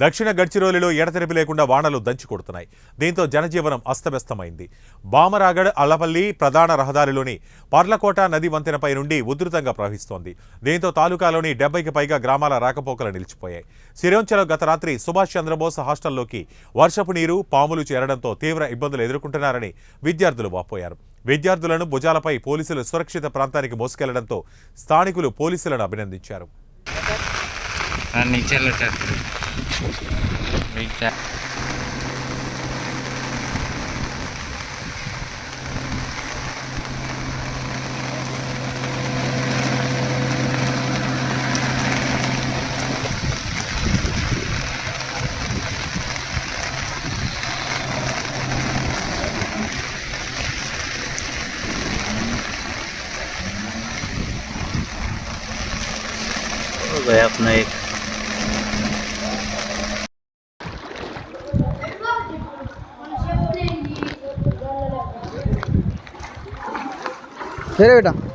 దక్షిణ గడ్చిరోలిలో ఎడతెరిపి లేకుండా వానలు దంచి కొడుతున్నాయి. దీంతో జనజీవనం అస్తవ్యస్తమైంది. బామరాగడ్ అల్లపల్లి ప్రధాన రహదారిలోని పర్లకోట నది వంతెనపై నుండి ఉధృతంగా ప్రవహిస్తోంది. దీంతో తాలూకాలోని 70కి పైగా గ్రామాల రాకపోకలు నిలిచిపోయాయి. సిరోంచలో గత రాత్రి సుభాష్ చంద్రబోస్ హాస్టల్లోకి వర్షపు నీరు, పాములు చేరడంతో తీవ్ర ఇబ్బందులు ఎదుర్కొంటున్నారని విద్యార్థులు వాపోయారు. విద్యార్థులను భుజాలపై పోలీసులు సురక్షిత ప్రాంతానికి మోసుకెళ్లడంతో స్థానికులు పోలీసులను అభినందించారు. गया अपना एक बेटा